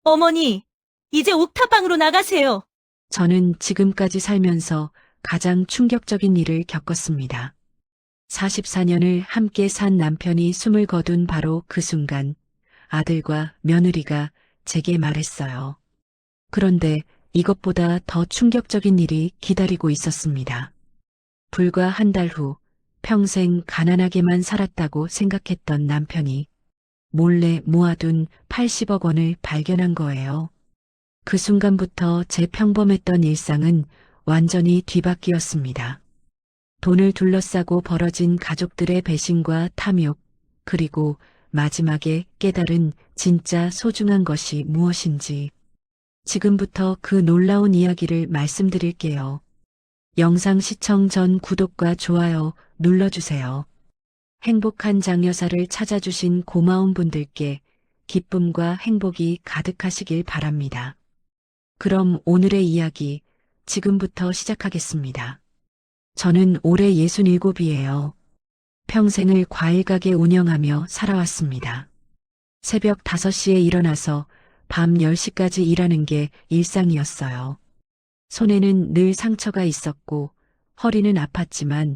어머니, 이제 옥탑방으로 나가세요. 저는 지금까지 살면서 가장 충격적인 일을 겪었습니다. 44년을 함께 산 남편이 숨을 거둔 바로 그 순간 아들과 며느리가 제게 말했어요. 그런데 이것보다 더 충격적인 일이 기다리고 있었습니다. 불과 한 달 후 평생 가난하게만 살았다고 생각했던 남편이 몰래 모아둔 80억 원을 발견한 거예요. 그 순간부터 제 평범했던 일상은 완전히 뒤바뀌었습니다. 돈을 둘러싸고 벌어진 가족들의 배신과 탐욕, 그리고 마지막에 깨달은 진짜 소중한 것이 무엇인지. 지금부터 그 놀라운 이야기를 말씀드릴게요. 영상 시청 전 구독과 좋아요 눌러주세요. 행복한 장여사를 찾아주신 고마운 분들께 기쁨과 행복이 가득하시길 바랍니다. 그럼 오늘의 이야기 지금부터 시작하겠습니다. 저는 올해 67이에요. 평생을 과일가게 운영하며 살아왔습니다. 새벽 5시에 일어나서 밤 10시까지 일하는 게 일상이었어요. 손에는 늘 상처가 있었고 허리는 아팠지만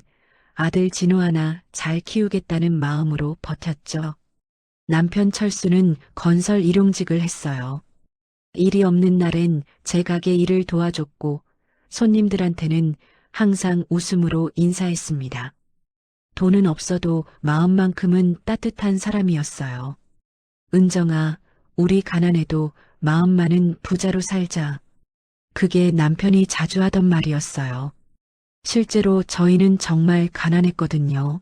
아들 진호 하나 잘 키우겠다는 마음으로 버텼죠. 남편 철수는 건설 일용직을 했어요. 일이 없는 날엔 제 가게 일을 도와줬고 손님들한테는 항상 웃음으로 인사했습니다. 돈은 없어도 마음만큼은 따뜻한 사람이었어요. 은정아, 우리 가난해도 마음만은 부자로 살자. 그게 남편이 자주 하던 말이었어요. 실제로 저희는 정말 가난했거든요.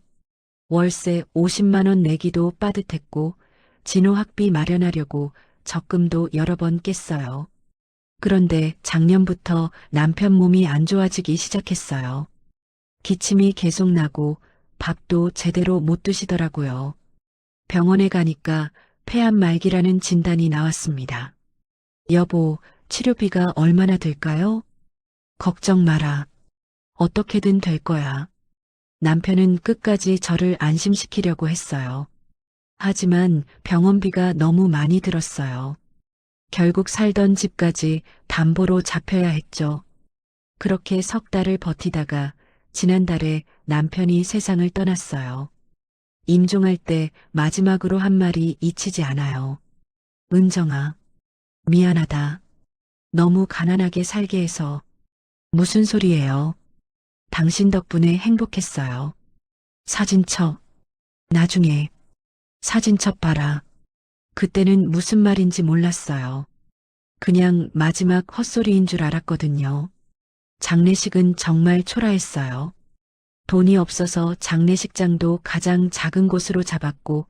월세 50만 원 내기도 빠듯했고 진호 학비 마련하려고 적금도 여러 번 깼어요. 그런데 작년부터 남편 몸이 안 좋아지기 시작했어요. 기침이 계속 나고 밥도 제대로 못 드시더라고요. 병원에 가니까 폐암 말기라는 진단이 나왔습니다. 여보, 치료비가 얼마나 들까요? 걱정 마라. 어떻게든 될 거야. 남편은 끝까지 저를 안심시키려고 했어요. 하지만 병원비가 너무 많이 들었어요. 결국 살던 집까지 담보로 잡혀야 했죠. 그렇게 석 달을 버티다가 지난달에 남편이 세상을 떠났어요. 임종할 때 마지막으로 한 말이 잊히지 않아요. 은정아, 미안하다. 너무 가난하게 살게 해서. 무슨 소리예요? 당신 덕분에 행복했어요. 사진첩. 나중에 사진첩 봐라. 그때는 무슨 말인지 몰랐어요. 그냥 마지막 헛소리인 줄 알았거든요. 장례식은 정말 초라했어요. 돈이 없어서 장례식장도 가장 작은 곳으로 잡았고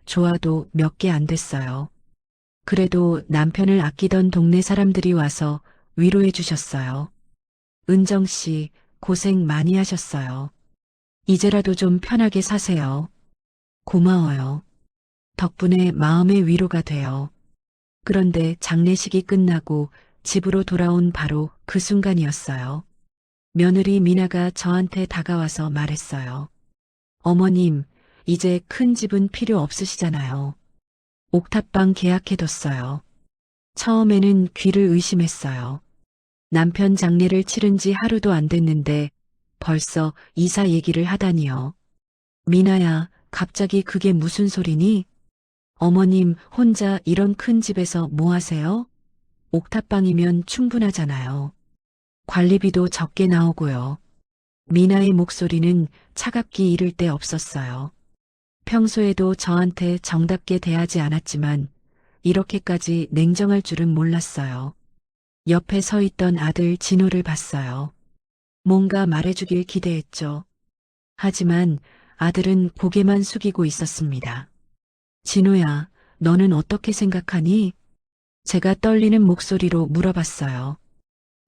좋아도 몇 개 안 됐어요. 그래도 남편을 아끼던 동네 사람들이 와서 위로해 주셨어요. 은정 씨, 고생 많이 하셨어요. 이제라도 좀 편하게 사세요. 고마워요. 덕분에 마음의 위로가 돼요. 그런데 장례식이 끝나고 집으로 돌아온 바로 그 순간이었어요. 며느리 미나가 저한테 다가와서 말했어요. 어머님, 이제 큰 집은 필요 없으시잖아요. 옥탑방 계약해뒀어요. 처음에는 귀를 의심했어요. 남편 장례를 치른 지 하루도 안 됐는데 벌써 이사 얘기를 하다니요. 미나야, 갑자기 그게 무슨 소리니? 어머님 혼자 이런 큰 집에서 뭐 하세요? 옥탑방이면 충분하잖아요. 관리비도 적게 나오고요. 미나의 목소리는 차갑기 이를 데 없었어요. 평소에도 저한테 정답게 대하지 않았지만 이렇게까지 냉정할 줄은 몰랐어요. 옆에 서 있던 아들 진호를 봤어요. 뭔가 말해주길 기대했죠. 하지만 아들은 고개만 숙이고 있었습니다. 진호야, 너는 어떻게 생각하니? 제가 떨리는 목소리로 물어봤어요.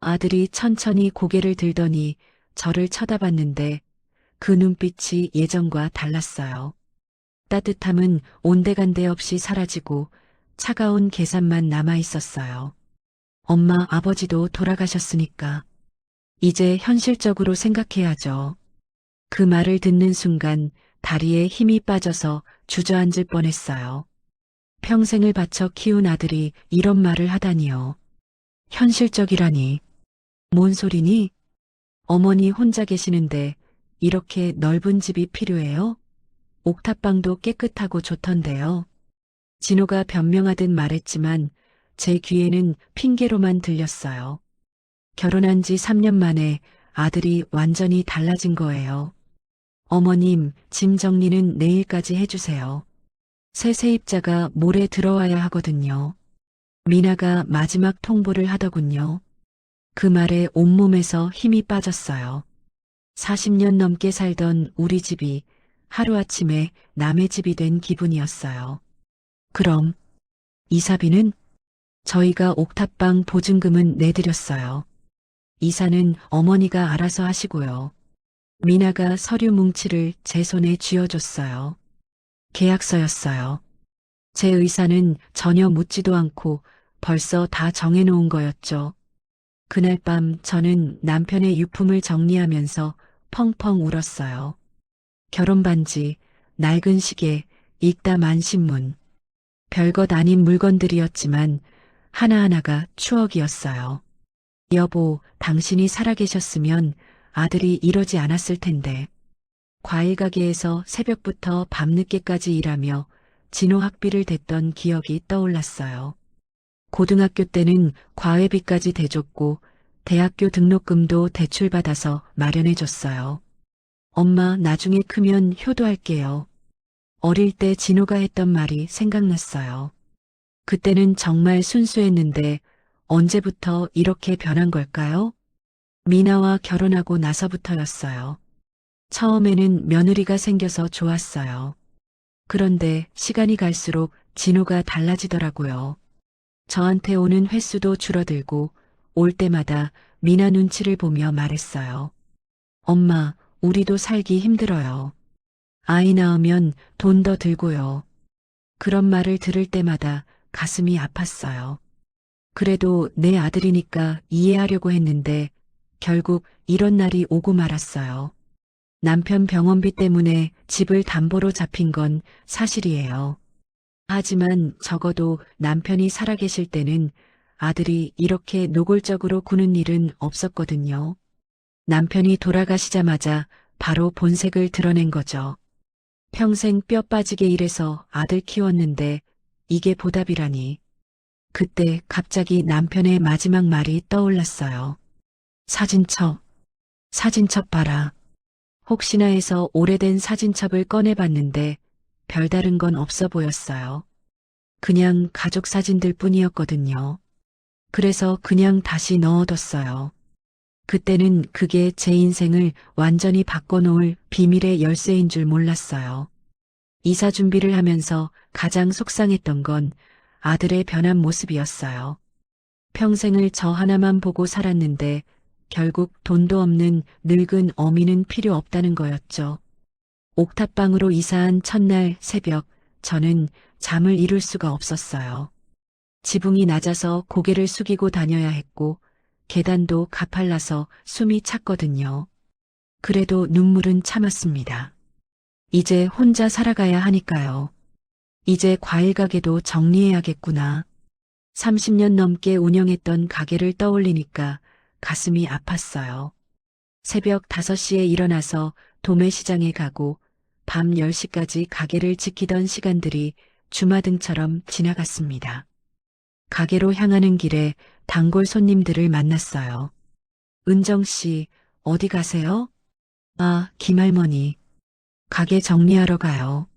아들이 천천히 고개를 들더니 저를 쳐다봤는데 그 눈빛이 예전과 달랐어요. 따뜻함은 온데간데 없이 사라지고 차가운 계산만 남아 있었어요. 엄마, 아버지도 돌아가셨으니까 이제 현실적으로 생각해야죠. 그 말을 듣는 순간 다리에 힘이 빠져서 주저앉을 뻔했어요. 평생을 바쳐 키운 아들이 이런 말을 하다니요. 현실적이라니. 뭔 소리니? 어머니 혼자 계시는데 이렇게 넓은 집이 필요해요? 옥탑방도 깨끗하고 좋던데요. 진호가 변명하듯 말했지만 제 귀에는 핑계로만 들렸어요. 결혼한 지 3년 만에 아들이 완전히 달라진 거예요. 어머님, 짐 정리는 내일까지 해주세요. 새 세입자가 모레 들어와야 하거든요. 미나가 마지막 통보를 하더군요. 그 말에 온몸에서 힘이 빠졌어요. 40년 넘게 살던 우리 집이 하루아침에 남의 집이 된 기분이었어요. 그럼 이사비는? 저희가 옥탑방 보증금은 내드렸어요. 이사는 어머니가 알아서 하시고요. 미나가 서류 뭉치를 제 손에 쥐어줬어요. 계약서였어요. 제 의사는 전혀 묻지도 않고 벌써 다 정해놓은 거였죠. 그날 밤 저는 남편의 유품을 정리하면서 펑펑 울었어요. 결혼 반지, 낡은 시계, 읽다 만 신문. 별것 아닌 물건들이었지만 하나하나가 추억이었어요. 여보, 당신이 살아계셨으면 아들이 이러지 않았을 텐데. 과일 가게에서 새벽부터 밤늦게까지 일하며 진호 학비를 댔던 기억이 떠올랐어요. 고등학교 때는 과외비까지 대줬고 대학교 등록금도 대출받아서 마련해줬어요. 엄마, 나중에 크면 효도할게요. 어릴 때 진호가 했던 말이 생각났어요. 그때는 정말 순수했는데 언제부터 이렇게 변한 걸까요? 미나와 결혼하고 나서부터였어요. 처음에는 며느리가 생겨서 좋았어요. 그런데 시간이 갈수록 진호가 달라지더라고요. 저한테 오는 횟수도 줄어들고 올 때마다 미나 눈치를 보며 말했어요. 엄마, 우리도 살기 힘들어요. 아이 낳으면 돈 더 들고요. 그런 말을 들을 때마다 가슴이 아팠어요. 그래도 내 아들이니까 이해하려고 했는데 결국 이런 날이 오고 말았어요. 남편 병원비 때문에 집을 담보로 잡힌 건 사실이에요. 하지만 적어도 남편이 살아계실 때는 아들이 이렇게 노골적으로 구는 일은 없었거든요. 남편이 돌아가시자마자 바로 본색을 드러낸 거죠. 평생 뼈 빠지게 일해서 아들 키웠는데 이게 보답이라니. 그때 갑자기 남편의 마지막 말이 떠올랐어요. 사진첩 봐라. 혹시나 해서 오래된 사진첩을 꺼내봤는데 별다른 건 없어 보였어요. 그냥 가족 사진들 뿐이었거든요. 그래서 그냥 다시 넣어뒀어요. 그때는 그게 제 인생을 완전히 바꿔놓을 비밀의 열쇠인 줄 몰랐어요. 이사 준비를 하면서 가장 속상했던 건 아들의 변한 모습이었어요. 평생을 저 하나만 보고 살았는데 결국 돈도 없는 늙은 어미는 필요 없다는 거였죠. 옥탑방으로 이사한 첫날 새벽, 저는 잠을 이룰 수가 없었어요. 지붕이 낮아서 고개를 숙이고 다녀야 했고, 계단도 가팔라서 숨이 찼거든요. 그래도 눈물은 참았습니다. 이제 혼자 살아가야 하니까요. 이제 과일 가게도 정리해야겠구나. 30년 넘게 운영했던 가게를 떠올리니까 가슴이 아팠어요. 새벽 5시에 일어나서 도매시장에 가고 밤 10시까지 가게를 지키던 시간들이 주마등처럼 지나갔습니다. 가게로 향하는 길에 단골 손님들을 만났어요. 은정 씨, 어디 가세요? 아, 김할머니. 가게 정리하러 가요.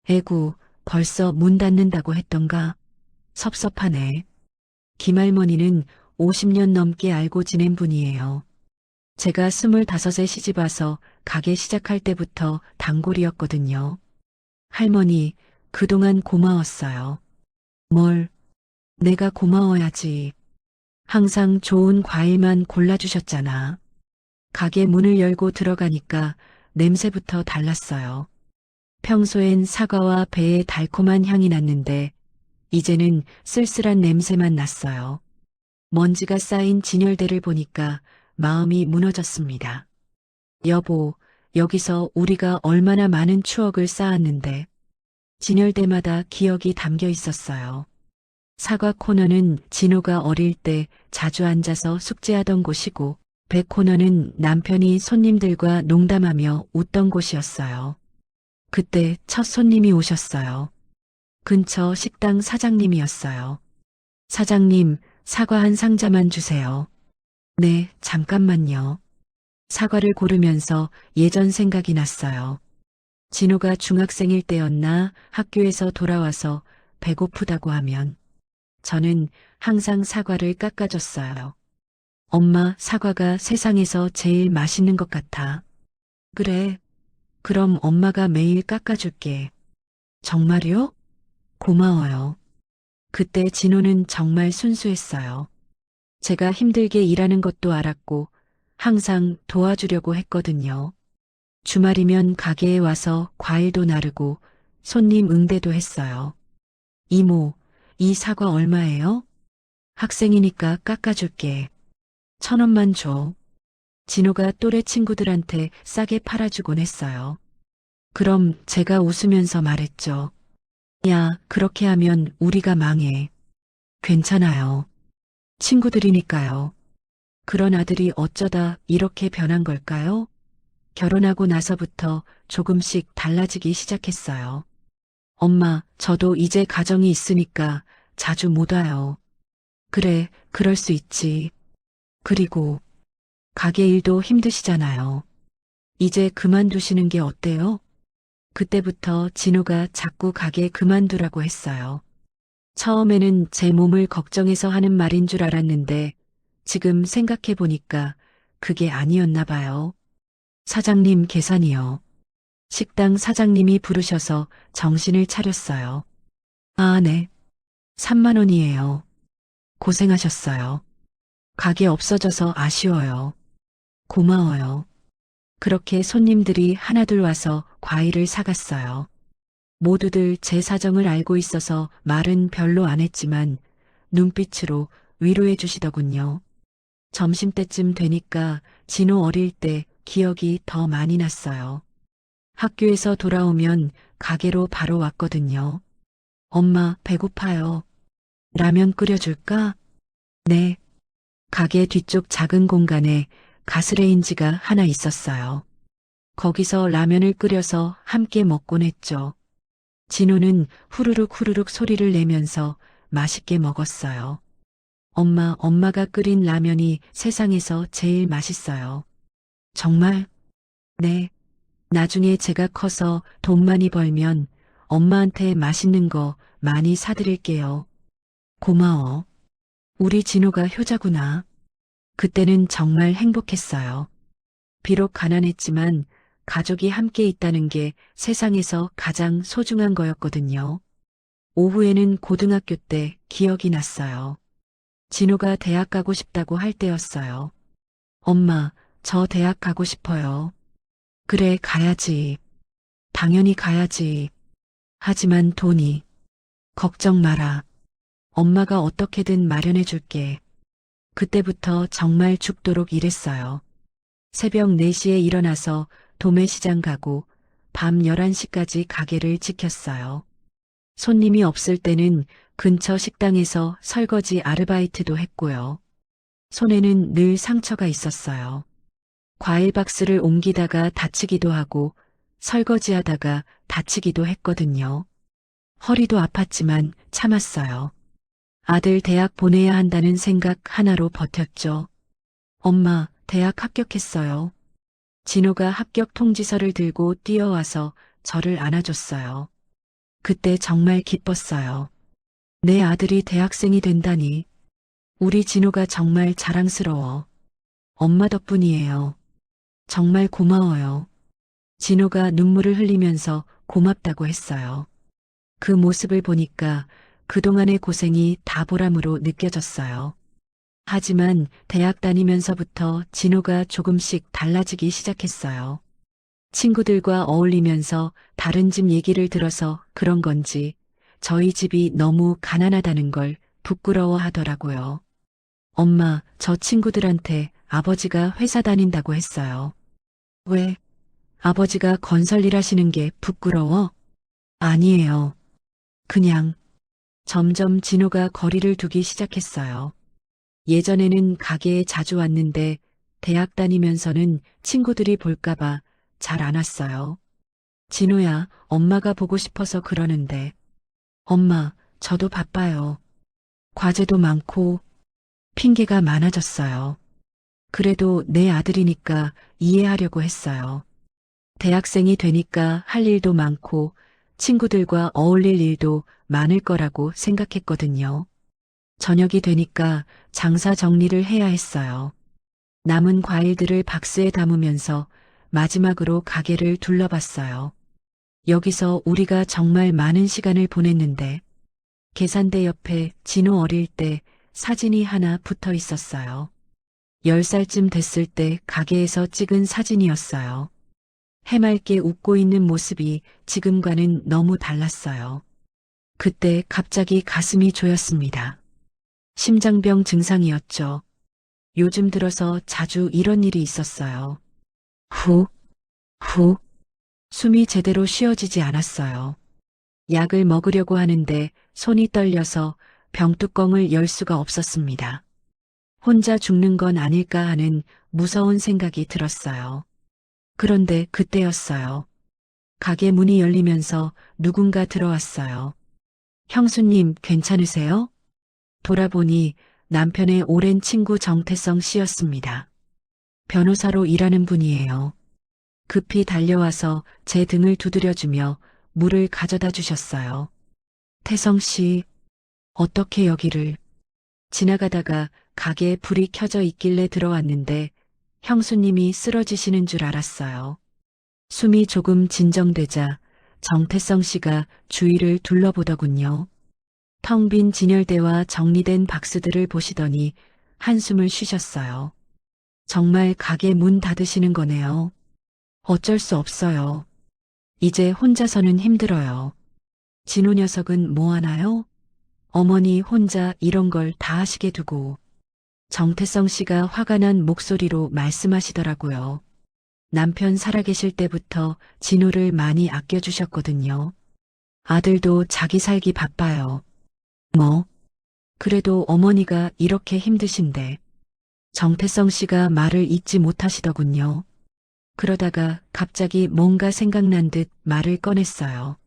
에구, 벌써 문 닫는다고 했던가? 섭섭하네. 김할머니는 50년 넘게 알고 지낸 분이에요. 제가 25에 시집와서 가게 시작할 때부터 단골이었거든요. 할머니, 그동안 고마웠어요. 뭘, 내가 고마워야지. 항상 좋은 과일만 골라주셨잖아. 가게 문을 열고 들어가니까 냄새부터 달랐어요. 평소엔 사과와 배의 달콤한 향이 났는데 이제는 쓸쓸한 냄새만 났어요. 먼지가 쌓인 진열대를 보니까 마음이 무너졌습니다. 여보, 여기서 우리가 얼마나 많은 추억을 쌓았는데 진열대마다 기억이 담겨 있었어요. 사과 코너는 진호가 어릴 때 자주 앉아서 숙제하던 곳이고, 배 코너는 남편이 손님들과 농담하며 웃던 곳이었어요. 그때 첫 손님이 오셨어요. 근처 식당 사장님이었어요. 사장님, 사과 한 상자만 주세요. 네, 잠깐만요. 사과를 고르면서 예전 생각이 났어요. 진호가 중학생일 때였나 학교에서 돌아와서 배고프다고 하면 저는 항상 사과를 깎아줬어요. 엄마, 사과가 세상에서 제일 맛있는 것 같아. 그래, 그럼 엄마가 매일 깎아줄게. 정말요? 고마워요. 그때 진호는 정말 순수했어요. 제가 힘들게 일하는 것도 알았고 항상 도와주려고 했거든요. 주말이면 가게에 와서 과일도 나르고 손님 응대도 했어요. 이모, 이 사과 얼마예요? 학생이니까 깎아줄게. 1,000원만 줘. 진호가 또래 친구들한테 싸게 팔아주곤 했어요. 그럼 제가 웃으면서 말했죠. 야, 그렇게 하면 우리가 망해. 괜찮아요. 친구들이니까요. 그런 아들이 어쩌다 이렇게 변한 걸까요? 결혼하고 나서부터 조금씩 달라지기 시작했어요. 엄마, 저도 이제 가정이 있으니까 자주 못 와요. 그래, 그럴 수 있지. 그리고 가게 일도 힘드시잖아요. 이제 그만두시는 게 어때요? 그때부터 진호가 자꾸 가게 그만두라고 했어요. 처음에는 제 몸을 걱정해서 하는 말인 줄 알았는데 지금 생각해 보니까 그게 아니었나 봐요. 사장님 계산이요. 식당 사장님이 부르셔서 정신을 차렸어요. 아, 네. 3만 원이에요. 고생하셨어요. 가게 없어져서 아쉬워요. 고마워요. 그렇게 손님들이 하나둘 와서 과일을 사갔어요. 모두들 제 사정을 알고 있어서 말은 별로 안 했지만 눈빛으로 위로해 주시더군요. 점심때쯤 되니까 진호 어릴 때 기억이 더 많이 났어요. 학교에서 돌아오면 가게로 바로 왔거든요. 엄마, 배고파요. 라면 끓여줄까? 네. 가게 뒤쪽 작은 공간에 가스레인지가 하나 있었어요. 거기서 라면을 끓여서 함께 먹곤 했죠. 진호는 후루룩 후루룩 소리를 내면서 맛있게 먹었어요. 엄마가 끓인 라면이 세상에서 제일 맛있어요. 정말? 네. 나중에 제가 커서 돈 많이 벌면 엄마한테 맛있는 거 많이 사드릴게요. 고마워. 우리 진호가 효자구나. 그때는 정말 행복했어요. 비록 가난했지만 가족이 함께 있다는 게 세상에서 가장 소중한 거였거든요. 오후에는 고등학교 때 기억이 났어요. 진호가 대학 가고 싶다고 할 때였어요. 엄마, 저 대학 가고 싶어요. 그래, 가야지. 당연히 가야지. 하지만 돈이. 걱정 마라. 엄마가 어떻게든 마련해 줄게. 그때부터 정말 죽도록 일했어요. 새벽 4시에 일어나서 도매시장 가고 밤 11시까지 가게를 지켰어요. 손님이 없을 때는 근처 식당에서 설거지 아르바이트도 했고요. 손에는 늘 상처가 있었어요. 과일 박스를 옮기다가 다치기도 하고 설거지하다가 다치기도 했거든요. 허리도 아팠지만 참았어요. 아들 대학 보내야 한다는 생각 하나로 버텼죠. 엄마, 대학 합격했어요. 진호가 합격 통지서를 들고 뛰어와서 저를 안아줬어요. 그때 정말 기뻤어요. 내 아들이 대학생이 된다니. 우리 진호가 정말 자랑스러워. 엄마 덕분이에요. 정말 고마워요. 진호가 눈물을 흘리면서 고맙다고 했어요. 그 모습을 보니까 그동안의 고생이 다 보람으로 느껴졌어요. 하지만 대학 다니면서부터 진호가 조금씩 달라지기 시작했어요. 친구들과 어울리면서 다른 집 얘기를 들어서 그런 건지 저희 집이 너무 가난하다는 걸 부끄러워 하더라고요. 엄마, 저 친구들한테 아버지가 회사 다닌다고 했어요. 왜? 아버지가 건설 일 하시는 게 부끄러워? 아니에요. 그냥 점점 진호가 거리를 두기 시작했어요. 예전에는 가게에 자주 왔는데 대학 다니면서는 친구들이 볼까봐 잘 안 왔어요. 진호야, 엄마가 보고 싶어서 그러는데. 엄마, 저도 바빠요. 과제도 많고 핑계가 많아졌어요. 그래도 내 아들이니까 이해하려고 했어요. 대학생이 되니까 할 일도 많고 친구들과 어울릴 일도 많을 거라고 생각했거든요. 저녁이 되니까 장사 정리를 해야 했어요. 남은 과일들을 박스에 담으면서 마지막으로 가게를 둘러봤어요. 여기서 우리가 정말 많은 시간을 보냈는데 계산대 옆에 진호 어릴 때 사진이 하나 붙어 있었어요. 10살쯤 됐을 때 가게에서 찍은 사진이었어요. 해맑게 웃고 있는 모습이 지금과는 너무 달랐어요. 그때 갑자기 가슴이 조였습니다. 심장병 증상이었죠. 요즘 들어서 자주 이런 일이 있었어요. 후, 후, 숨이 제대로 쉬어지지 않았어요. 약을 먹으려고 하는데 손이 떨려서 병뚜껑을 열 수가 없었습니다. 혼자 죽는 건 아닐까 하는 무서운 생각이 들었어요. 그런데 그때였어요. 가게 문이 열리면서 누군가 들어왔어요. 형수님, 괜찮으세요? 돌아보니 남편의 오랜 친구 정태성 씨였습니다. 변호사로 일하는 분이에요. 급히 달려와서 제 등을 두드려주며 물을 가져다 주셨어요. 태성 씨, 어떻게 여기를? 지나가다가 가게에 불이 켜져 있길래 들어왔는데 형수님이 쓰러지시는 줄 알았어요. 숨이 조금 진정되자 정태성 씨가 주위를 둘러보더군요. 텅 빈 진열대와 정리된 박스들을 보시더니 한숨을 쉬셨어요. 정말 가게 문 닫으시는 거네요. 어쩔 수 없어요. 이제 혼자서는 힘들어요. 진호 녀석은 뭐 하나요? 어머니 혼자 이런 걸 다 하시게 두고. 정태성 씨가 화가 난 목소리로 말씀하시더라고요. 남편 살아계실 때부터 진호를 많이 아껴주셨거든요. 아들도 자기 살기 바빠요. 뭐? 그래도 어머니가 이렇게 힘드신데. 정태성 씨가 말을 잇지 못하시더군요. 그러다가 갑자기 뭔가 생각난 듯 말을 꺼냈어요.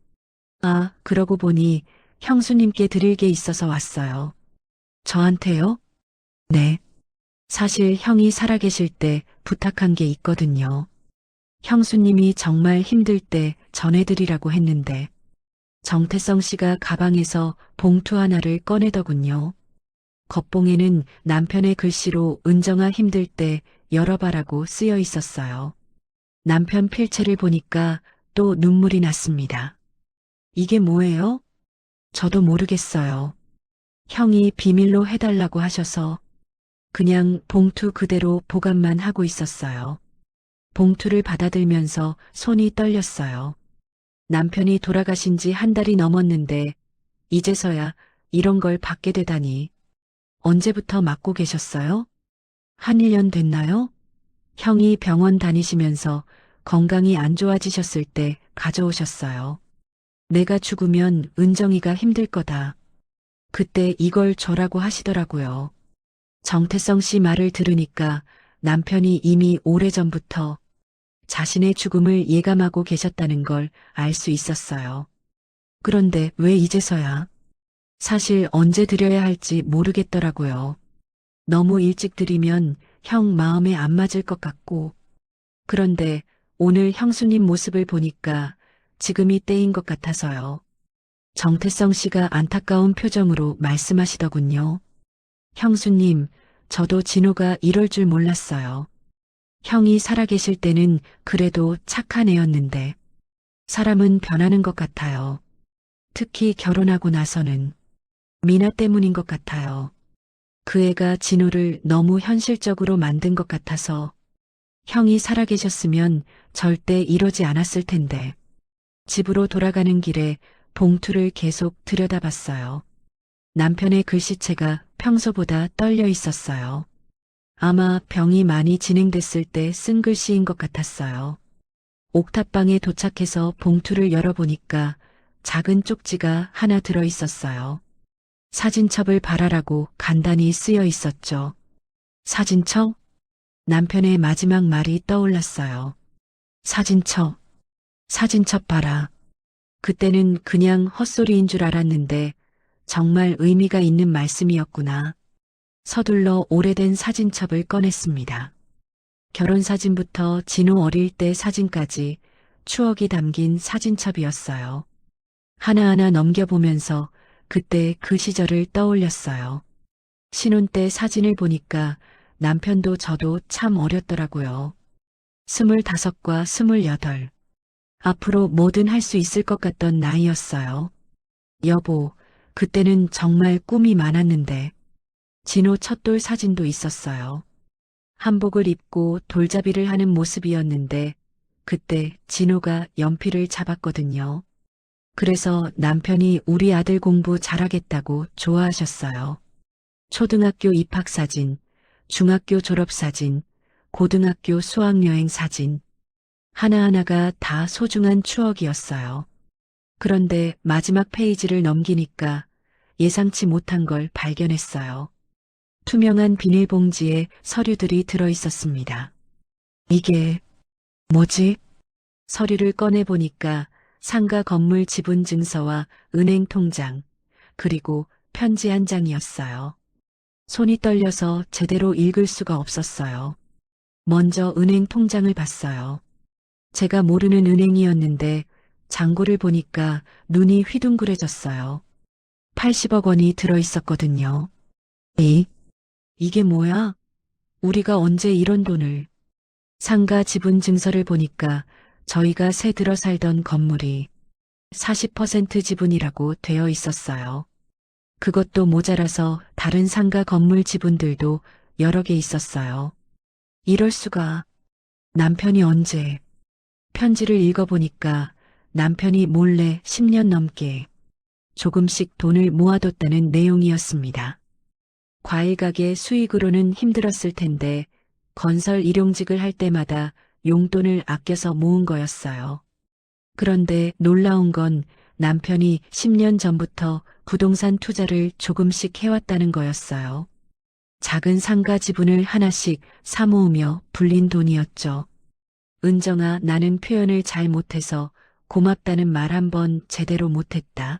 아, 그러고 보니 형수님께 드릴 게 있어서 왔어요. 저한테요? 네. 사실 형이 살아계실 때 부탁한 게 있거든요. 형수님이 정말 힘들 때 전해드리라고 했는데 정태성 씨가 가방에서 봉투 하나를 꺼내더군요. 겉봉에는 남편의 글씨로 은정아 힘들 때 열어봐라고 쓰여 있었어요. 남편 필체를 보니까 또 눈물이 났습니다. 이게 뭐예요? 저도 모르겠어요. 형이 비밀로 해달라고 하셔서 그냥 봉투 그대로 보관만 하고 있었어요. 봉투를 받아들면서 손이 떨렸어요. 남편이 돌아가신 지 한 달이 넘었는데 이제서야 이런 걸 받게 되다니. 언제부터 맡고 계셨어요? 한 1년 됐나요? 형이 병원 다니시면서 건강이 안 좋아지셨을 때 가져오셨어요. 내가 죽으면 은정이가 힘들 거다. 그때 이걸 줘라고 하시더라고요. 정태성 씨 말을 들으니까 남편이 이미 오래전부터 자신의 죽음을 예감하고 계셨다는 걸 알 수 있었어요. 그런데 왜 이제서야? 사실 언제 드려야 할지 모르겠더라고요. 너무 일찍 드리면 형 마음에 안 맞을 것 같고, 그런데 오늘 형수님 모습을 보니까 지금이 때인 것 같아서요. 정태성 씨가 안타까운 표정으로 말씀하시더군요. 형수님, 저도 진호가 이럴 줄 몰랐어요. 형이 살아계실 때는 그래도 착한 애였는데, 사람은 변하는 것 같아요. 특히 결혼하고 나서는 미나 때문인 것 같아요. 그 애가 진호를 너무 현실적으로 만든 것 같아서 형이 살아계셨으면 절대 이러지 않았을 텐데. 집으로 돌아가는 길에 봉투를 계속 들여다봤어요. 남편의 글씨체가 평소보다 떨려 있었어요. 아마 병이 많이 진행됐을 때 쓴 글씨인 것 같았어요. 옥탑방에 도착해서 봉투를 열어보니까 작은 쪽지가 하나 들어 있었어요. 사진첩을 발하라고 간단히 쓰여 있었죠. 사진첩? 남편의 마지막 말이 떠올랐어요. 사진첩, 사진첩 봐라. 그때는 그냥 헛소리인 줄 알았는데 정말 의미가 있는 말씀이었구나. 서둘러 오래된 사진첩을 꺼냈습니다. 결혼사진부터 진호 어릴 때 사진까지 추억이 담긴 사진첩이었어요. 하나하나 넘겨보면서 그때 그 시절을 떠올렸어요. 신혼 때 사진을 보니까 남편도 저도 참 어렸더라고요. 25과 28. 앞으로 뭐든 할 수 있을 것 같던 나이였어요. 여보, 그때는 정말 꿈이 많았는데 진호 첫돌 사진도 있었어요. 한복을 입고 돌잡이를 하는 모습이었는데 그때 진호가 연필을 잡았거든요. 그래서 남편이 우리 아들 공부 잘하겠다고 좋아하셨어요. 초등학교 입학사진, 중학교 졸업사진, 고등학교 수학여행 사진. 하나하나가 다 소중한 추억이었어요. 그런데 마지막 페이지를 넘기니까 예상치 못한 걸 발견했어요. 투명한 비닐봉지에 서류들이 들어 있었습니다. 이게 뭐지? 서류를 꺼내보니까 상가 건물 지분 증서와 은행 통장, 그리고 편지 한 장이었어요. 손이 떨려서 제대로 읽을 수가 없었어요. 먼저 은행 통장을 봤어요. 제가 모르는 은행이었는데 잔고를 보니까 눈이 휘둥그레졌어요. 80억 원이 들어 있었거든요. 이게 뭐야? 우리가 언제 이런 돈을. 상가 지분 증서를 보니까 저희가 새 들어 살던 건물이 40% 지분이라고 되어 있었어요. 그것도 모자라서 다른 상가 건물 지분들도 여러 개 있었어요. 이럴 수가. 남편이 언제. 편지를 읽어보니까 남편이 몰래 10년 넘게 조금씩 돈을 모아뒀다는 내용이었습니다. 과일 가게 수익으로는 힘들었을 텐데 건설 일용직을 할 때마다 용돈을 아껴서 모은 거였어요. 그런데 놀라운 건 남편이 10년 전부터 부동산 투자를 조금씩 해왔다는 거였어요. 작은 상가 지분을 하나씩 사모으며 불린 돈이었죠. 은정아, 나는 표현을 잘 못해서 고맙다는 말 한 번 제대로 못했다.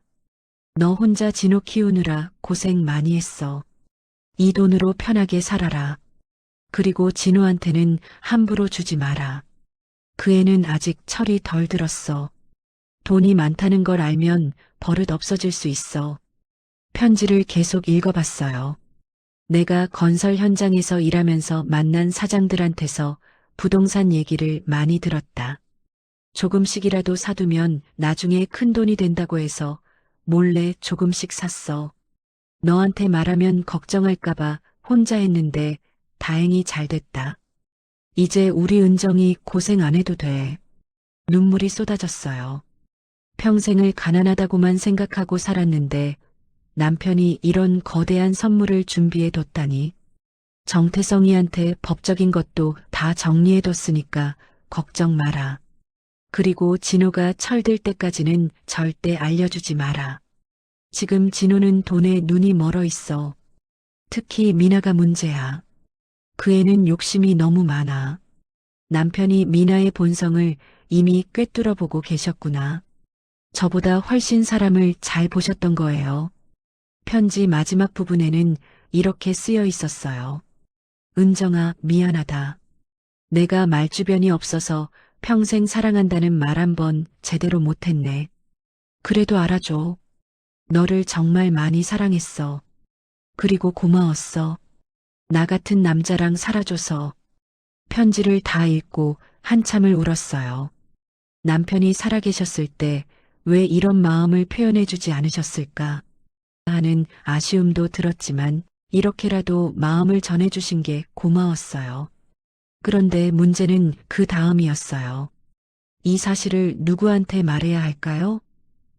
너 혼자 진호 키우느라 고생 많이 했어. 이 돈으로 편하게 살아라. 그리고 진호한테는 함부로 주지 마라. 그 애는 아직 철이 덜 들었어. 돈이 많다는 걸 알면 버릇 없어질 수 있어. 편지를 계속 읽어봤어요. 내가 건설 현장에서 일하면서 만난 사장들한테서 부동산 얘기를 많이 들었다. 조금씩이라도 사두면 나중에 큰 돈이 된다고 해서 몰래 조금씩 샀어. 너한테 말하면 걱정할까봐 혼자 했는데 다행히 잘 됐다. 이제 우리 은정이 고생 안 해도 돼. 눈물이 쏟아졌어요. 평생을 가난하다고만 생각하고 살았는데 남편이 이런 거대한 선물을 준비해 뒀다니. 정태성이한테 법적인 것도 다 정리해뒀으니까 걱정 마라. 그리고 진호가 철들 때까지는 절대 알려주지 마라. 지금 진호는 돈에 눈이 멀어 있어. 특히 미나가 문제야. 그 애는 욕심이 너무 많아. 남편이 미나의 본성을 이미 꿰뚫어 보고 계셨구나. 저보다 훨씬 사람을 잘 보셨던 거예요. 편지 마지막 부분에는 이렇게 쓰여 있었어요. 은정아, 미안하다. 내가 말주변이 없어서 평생 사랑한다는 말 한 번 제대로 못했네. 그래도 알아줘. 너를 정말 많이 사랑했어. 그리고 고마웠어. 나 같은 남자랑 살아줘서. 편지를 다 읽고 한참을 울었어요. 남편이 살아계셨을 때 왜 이런 마음을 표현해주지 않으셨을까 하는 아쉬움도 들었지만 이렇게라도 마음을 전해주신 게 고마웠어요. 그런데 문제는 그 다음이었어요. 이 사실을 누구한테 말해야 할까요?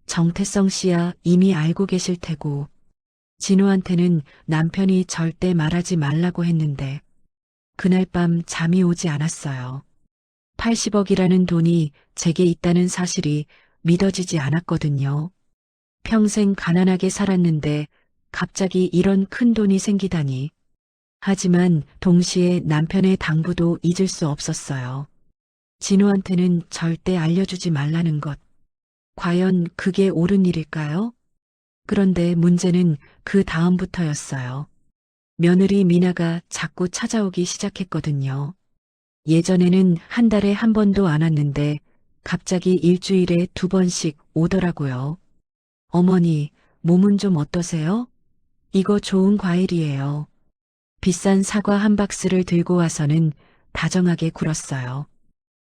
정태성 씨야 이미 알고 계실 테고, 진호한테는 남편이 절대 말하지 말라고 했는데, 그날 밤 잠이 오지 않았어요. 80억이라는 돈이 제게 있다는 사실이 믿어지지 않았거든요. 평생 가난하게 살았는데 갑자기 이런 큰 돈이 생기다니. 하지만 동시에 남편의 당부도 잊을 수 없었어요. 진우한테는 절대 알려주지 말라는 것. 과연 그게 옳은 일일까요? 그런데 문제는 그 다음부터였어요. 며느리 미나가 자꾸 찾아오기 시작했거든요. 예전에는 한 달에 한 번도 안 왔는데 갑자기 일주일에 2번씩 오더라고요. 어머니, 몸은 좀 어떠세요? 이거 좋은 과일이에요. 비싼 사과 한 박스를 들고 와서는 다정하게 굴었어요.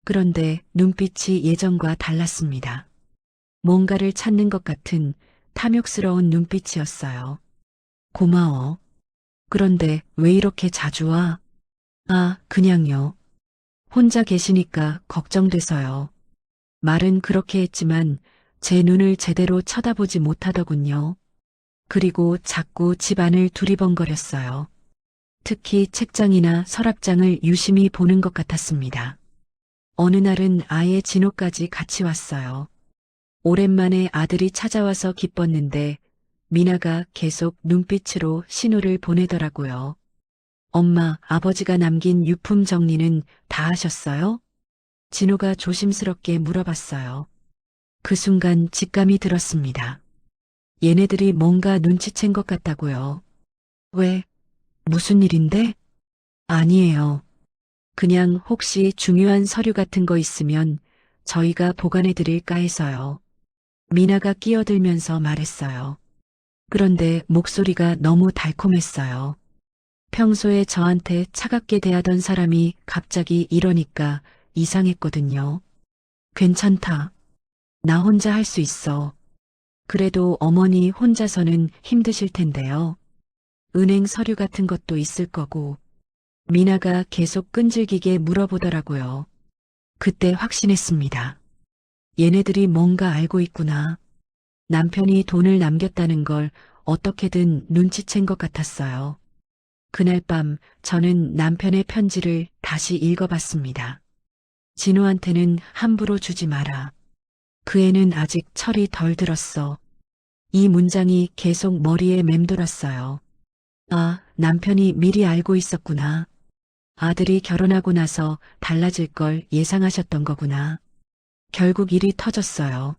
그런데 눈빛이 예전과 달랐습니다. 뭔가를 찾는 것 같은 탐욕스러운 눈빛이었어요. 고마워. 그런데 왜 이렇게 자주 와? 아, 그냥요. 혼자 계시니까 걱정돼서요. 말은 그렇게 했지만 제 눈을 제대로 쳐다보지 못하더군요. 그리고 자꾸 집안을 두리번거렸어요. 특히 책장이나 서랍장을 유심히 보는 것 같았습니다. 어느 날은 아예 진호까지 같이 왔어요. 오랜만에 아들이 찾아와서 기뻤는데 미나가 계속 눈빛으로 신호를 보내더라고요. 엄마, 아버지가 남긴 유품 정리는 다 하셨어요? 진호가 조심스럽게 물어봤어요. 그 순간 직감이 들었습니다. 얘네들이 뭔가 눈치챈 것 같다고요. 왜? 무슨 일인데? 아니에요. 그냥 혹시 중요한 서류 같은 거 있으면 저희가 보관해 드릴까 해서요. 미나가 끼어들면서 말했어요. 그런데 목소리가 너무 달콤했어요. 평소에 저한테 차갑게 대하던 사람이 갑자기 이러니까 이상했거든요. 괜찮다. 나 혼자 할 수 있어. 그래도 어머니 혼자서는 힘드실 텐데요. 은행 서류 같은 것도 있을 거고. 미나가 계속 끈질기게 물어보더라고요. 그때 확신했습니다. 얘네들이 뭔가 알고 있구나. 남편이 돈을 남겼다는 걸 어떻게든 눈치챈 것 같았어요. 그날 밤 저는 남편의 편지를 다시 읽어봤습니다. 진우한테는 함부로 주지 마라. 그 애는 아직 철이 덜 들었어. 이 문장이 계속 머리에 맴돌았어요. 아, 남편이 미리 알고 있었구나. 아들이 결혼하고 나서 달라질 걸 예상하셨던 거구나. 결국 일이 터졌어요.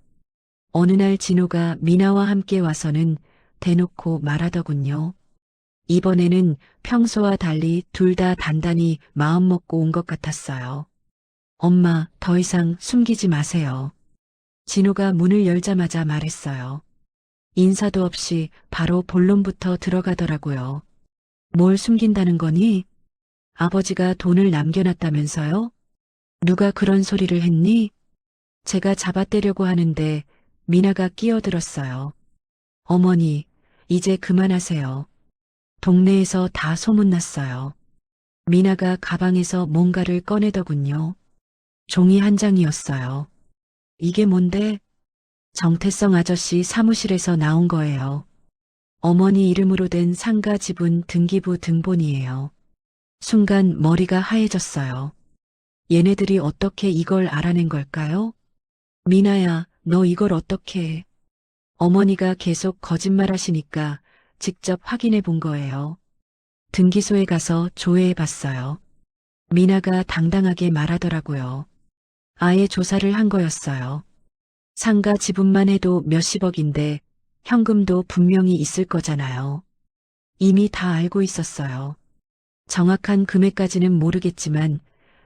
어느 날 진호가 미나와 함께 와서는 대놓고 말하더군요. 이번에는 평소와 달리 둘 다 단단히 마음먹고 온 것 같았어요. 엄마, 더 이상 숨기지 마세요. 진호가 문을 열자마자 말했어요. 인사도 없이 바로 본론부터 들어가더라고요. 뭘 숨긴다는 거니? 아버지가 돈을 남겨놨다면서요? 누가 그런 소리를 했니? 제가 잡아떼려고 하는데 미나가 끼어들었어요. 어머니, 이제 그만하세요. 동네에서 다 소문났어요. 미나가 가방에서 뭔가를 꺼내더군요. 종이 한 장이었어요. 이게 뭔데? 정태성 아저씨 사무실에서 나온 거예요. 어머니 이름으로 된 상가 지분 등기부 등본이에요. 순간 머리가 하얘졌어요. 얘네들이 어떻게 이걸 알아낸 걸까요? 미나야, 너 이걸 어떻게 해? 어머니가 계속 거짓말하시니까 직접 확인해 본 거예요. 등기소에 가서 조회해 봤어요. 미나가 당당하게 말하더라고요. 아예 조사를 한 거였어요. 상가 지분만 해도 몇십억인데 현금도 분명히 있을 거잖아요. 이미 다 알고 있었어요. 정확한 금액까지는 모르겠지만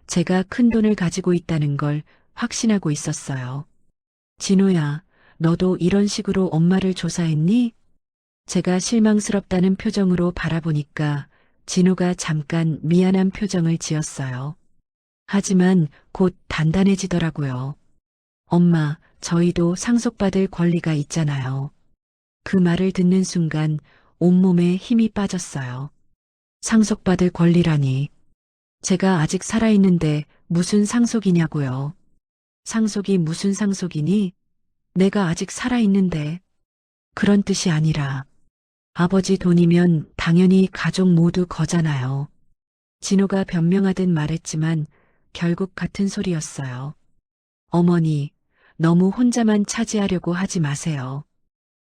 제가 큰 돈을 가지고 있다는 걸 확신하고 있었어요. 진호야, 너도 이런 식으로 엄마를 조사했니? 제가 실망스럽다는 표정으로 바라보니까 진호가 잠깐 미안한 표정을 지었어요. 하지만 곧 단단해지더라고요. 엄마, 저희도 상속받을 권리가 있잖아요. 그 말을 듣는 순간 온몸에 힘이 빠졌어요. 상속받을 권리라니. 제가 아직 살아있는데 무슨 상속이냐고요. 상속이 무슨 상속이니? 내가 아직 살아있는데. 그런 뜻이 아니라 아버지 돈이면 당연히 가족 모두 거잖아요. 진호가 변명하듯 말했지만 결국 같은 소리였어요. 어머니, 너무 혼자만 차지하려고 하지 마세요.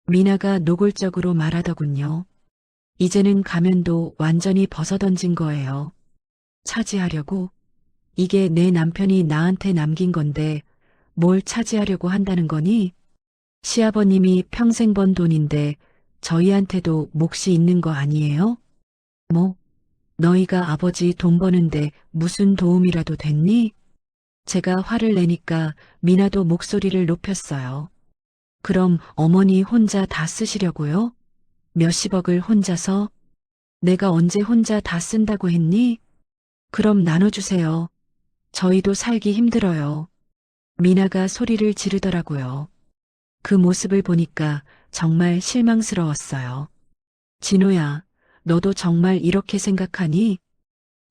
미나가 노골적으로 말하더군요. 이제는 가면도 완전히 벗어던진 거예요. 차지하려고? 이게 내 남편이 나한테 남긴 건데 뭘 차지하려고 한다는 거니? 시아버님이 평생 번 돈인데 저희한테도 몫이 있는 거 아니에요? 뭐, 너희가 아버지 돈 버는데 무슨 도움이라도 됐니? 제가 화를 내니까 미나도 목소리를 높였어요. 그럼 어머니 혼자 다 쓰시려고요? 몇십억을 혼자서? 내가 언제 혼자 다 쓴다고 했니? 그럼 나눠주세요. 저희도 살기 힘들어요. 미나가 소리를 지르더라고요. 그 모습을 보니까 정말 실망스러웠어요. 진호야, 너도 정말 이렇게 생각하니?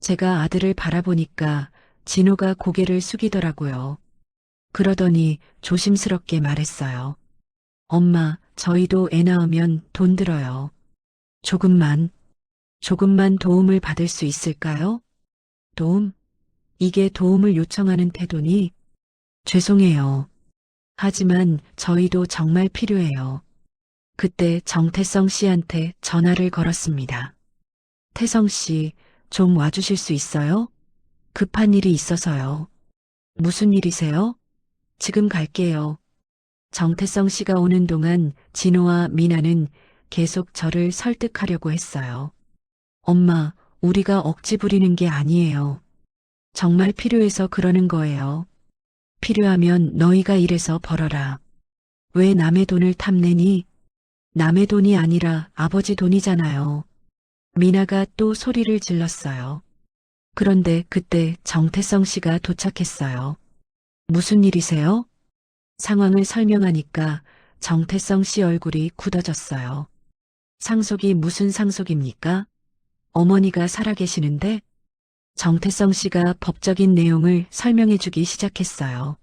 제가 아들을 바라보니까 진호가 고개를 숙이더라고요. 그러더니 조심스럽게 말했어요. 엄마, 저희도 애 낳으면 돈 들어요. 조금만 도움을 받을 수 있을까요? 도움? 이게 도움을 요청하는 태도니? 죄송해요. 하지만 저희도 정말 필요해요. 그때 정태성 씨한테 전화를 걸었습니다. 태성 씨, 좀 와주실 수 있어요? 급한 일이 있어서요. 무슨 일이세요? 지금 갈게요. 정태성 씨가 오는 동안 진호와 미나는 계속 저를 설득하려고 했어요. 엄마, 우리가 억지 부리는 게 아니에요. 정말 필요해서 그러는 거예요. 필요하면 너희가 일해서 벌어라. 왜 남의 돈을 탐내니? 남의 돈이 아니라 아버지 돈이잖아요. 미나가 또 소리를 질렀어요. 그런데 그때 정태성 씨가 도착했어요. 무슨 일이세요? 상황을 설명하니까 정태성 씨 얼굴이 굳어졌어요. 상속이 무슨 상속입니까? 어머니가 살아계시는데? 정태성 씨가 법적인 내용을 설명해 주기 시작했어요.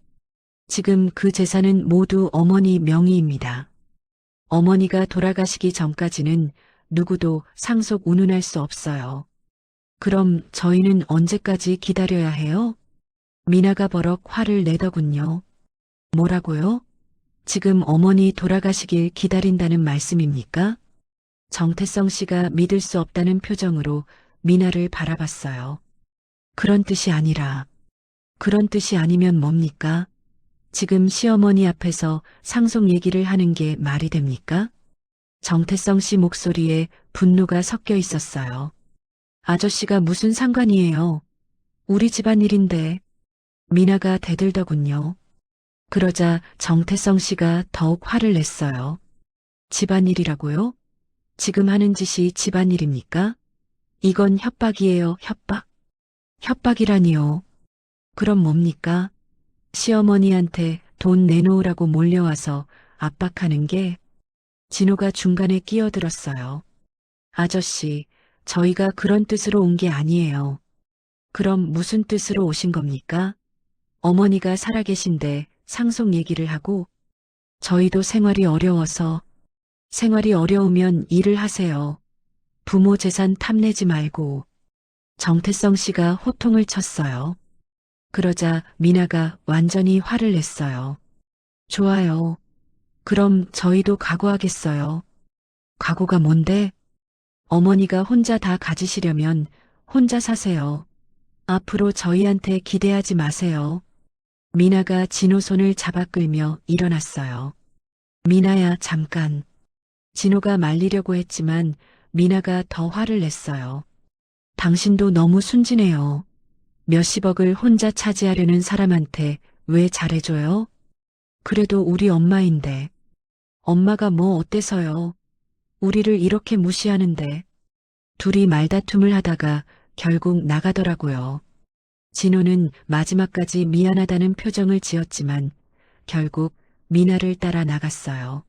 지금 그 재산은 모두 어머니 명의입니다. 어머니가 돌아가시기 전까지는 누구도 상속 운운할 수 없어요. 그럼 저희는 언제까지 기다려야 해요? 미나가 버럭 화를 내더군요. 뭐라고요? 지금 어머니 돌아가시길 기다린다는 말씀입니까? 정태성 씨가 믿을 수 없다는 표정으로 미나를 바라봤어요. 그런 뜻이 아니라, 그런 뜻이 아니면 뭡니까? 지금 시어머니 앞에서 상속 얘기를 하는 게 말이 됩니까? 정태성 씨 목소리에 분노가 섞여 있었어요. 아저씨가 무슨 상관이에요? 우리 집안일인데. 미나가 대들더군요. 그러자 정태성 씨가 더욱 화를 냈어요. 집안일이라고요? 지금 하는 짓이 집안일입니까? 이건 협박이에요, 협박. 협박이라니요. 그럼 뭡니까? 시어머니한테 돈 내놓으라고 몰려와서 압박하는 게. 진호가 중간에 끼어들었어요. 아저씨, 저희가 그런 뜻으로 온 게 아니에요. 그럼 무슨 뜻으로 오신 겁니까? 어머니가 살아계신데 상속 얘기를 하고, 저희도 생활이 어려워서. 생활이 어려우면 일을 하세요. 부모 재산 탐내지 말고. 정태성 씨가 호통을 쳤어요. 그러자 미나가 완전히 화를 냈어요. 좋아요. 그럼 저희도 각오하겠어요. 각오가 뭔데? 어머니가 혼자 다 가지시려면 혼자 사세요. 앞으로 저희한테 기대하지 마세요. 미나가 진호 손을 잡아 끌며 일어났어요. 미나야, 잠깐. 진호가 말리려고 했지만 미나가 더 화를 냈어요. 당신도 너무 순진해요. 몇십억을 혼자 차지하려는 사람한테 왜 잘해줘요? 그래도 우리 엄마인데. 엄마가 뭐 어때서요? 우리를 이렇게 무시하는데. 둘이 말다툼을 하다가 결국 나가더라고요. 진호는 마지막까지 미안하다는 표정을 지었지만 결국 미나를 따라 나갔어요.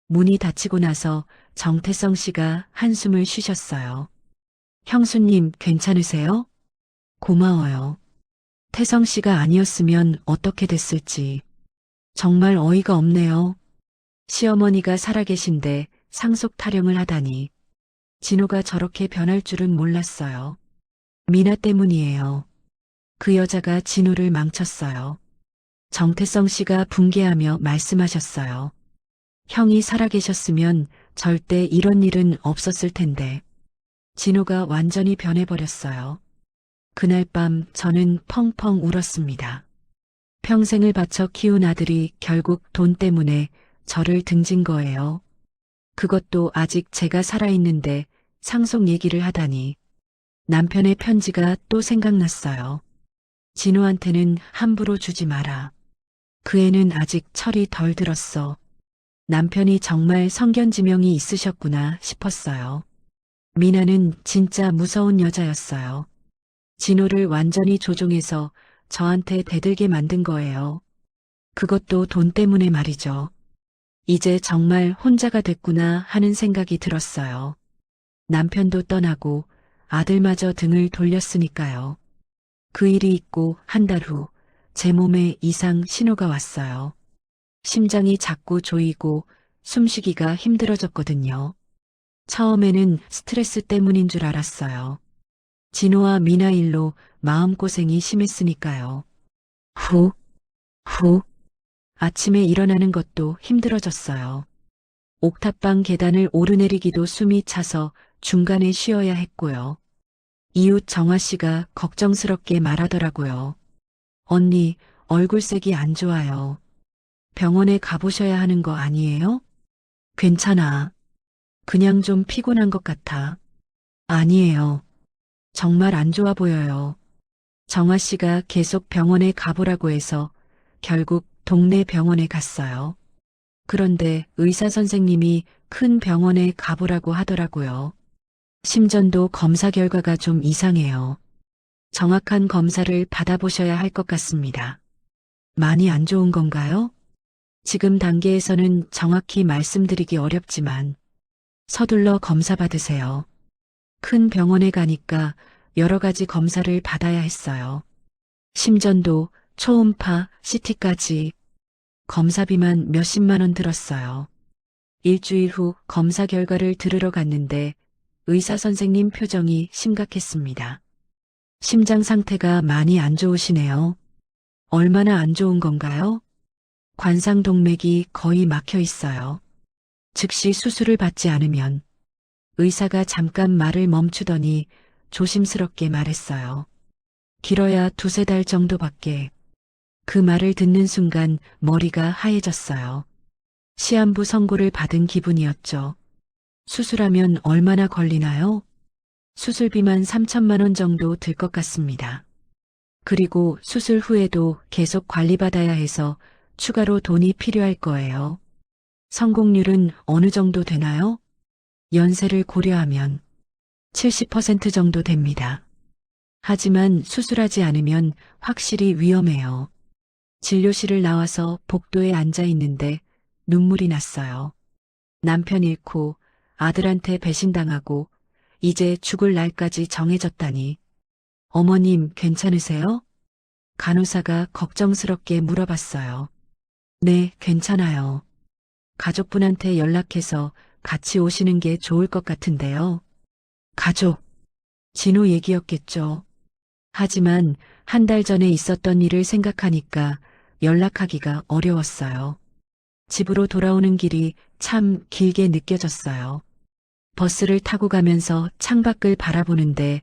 문이 닫히고 나서 정태성 씨가 한숨을 쉬셨어요. 형수님, 괜찮으세요? 고마워요. 태성 씨가 아니었으면 어떻게 됐을지. 정말 어이가 없네요. 시어머니가 살아계신데 상속 타령을 하다니. 진호가 저렇게 변할 줄은 몰랐어요. 미나 때문이에요. 그 여자가 진호를 망쳤어요. 정태성 씨가 붕괴하며 말씀하셨어요. 형이 살아계셨으면 절대 이런 일은 없었을 텐데. 진호가 완전히 변해버렸어요. 그날 밤 저는 펑펑 울었습니다. 평생을 바쳐 키운 아들이 결국 돈 때문에 저를 등진 거예요. 그것도 아직 제가 살아있는데 상속 얘기를 하다니. 남편의 편지가 또 생각났어요. 진호한테는 함부로 주지 마라. 그 애는 아직 철이 덜 들었어. 남편이 정말 성견지명이 있으셨구나 싶었어요. 미나는 진짜 무서운 여자였어요. 진호를 완전히 조종해서 저한테 대들게 만든 거예요. 그것도 돈 때문에 말이죠. 이제 정말 혼자가 됐구나 하는 생각이 들었어요. 남편도 떠나고 아들마저 등을 돌렸으니까요. 그 일이 있고 한 달 후 제 몸에 이상 신호가 왔어요. 심장이 자꾸 조이고 숨쉬기가 힘들어졌거든요. 처음에는 스트레스 때문인 줄 알았어요. 진호와 미나 일로 마음고생이 심했으니까요. 후, 후. 아침에 일어나는 것도 힘들어졌어요. 옥탑방 계단을 오르내리기도 숨이 차서 중간에 쉬어야 했고요. 이웃 정화 씨가 걱정스럽게 말하더라고요. 언니, 얼굴색이 안 좋아요. 병원에 가보셔야 하는 거 아니에요? 괜찮아. 그냥 좀 피곤한 것 같아. 아니에요. 정말 안 좋아 보여요. 정화 씨가 계속 병원에 가보라고 해서 결국 동네 병원에 갔어요. 그런데 의사 선생님이 큰 병원에 가보라고 하더라고요. 심전도 검사 결과가 좀 이상해요. 정확한 검사를 받아보셔야 할 것 같습니다. 많이 안 좋은 건가요? 지금 단계에서는 정확히 말씀드리기 어렵지만 서둘러 검사 받으세요. 큰 병원에 가니까 여러 가지 검사를 받아야 했어요. 심전도, 초음파, CT까지 검사비만 몇십만 원 들었어요. 일주일 후 검사 결과를 들으러 갔는데 의사 선생님 표정이 심각했습니다. 심장 상태가 많이 안 좋으시네요. 얼마나 안 좋은 건가요? 관상동맥이 거의 막혀 있어요. 즉시 수술을 받지 않으면 의사가 잠깐 말을 멈추더니 조심스럽게 말했어요. 길어야 두세 달 정도밖에. 그 말을 듣는 순간 머리가 하얘졌어요. 시한부 선고를 받은 기분이었죠. 수술하면 얼마나 걸리나요? 수술비만 3천만 원 정도 들 것 같습니다. 그리고 수술 후에도 계속 관리받아야 해서 추가로 돈이 필요할 거예요. 성공률은 어느 정도 되나요? 연세를 고려하면 70% 정도 됩니다. 하지만 수술하지 않으면 확실히 위험해요. 진료실을 나와서 복도에 앉아 있는데 눈물이 났어요. 남편 잃고 아들한테 배신당하고 이제 죽을 날까지 정해졌다니. 어머님 괜찮으세요? 간호사가 걱정스럽게 물어봤어요. 네, 괜찮아요. 가족분한테 연락해서 같이 오시는 게 좋을 것 같은데요. 가족. 진호 얘기였겠죠. 하지만 한 달 전에 있었던 일을 생각하니까 연락하기가 어려웠어요. 집으로 돌아오는 길이 참 길게 느껴졌어요. 버스를 타고 가면서 창밖을 바라보는데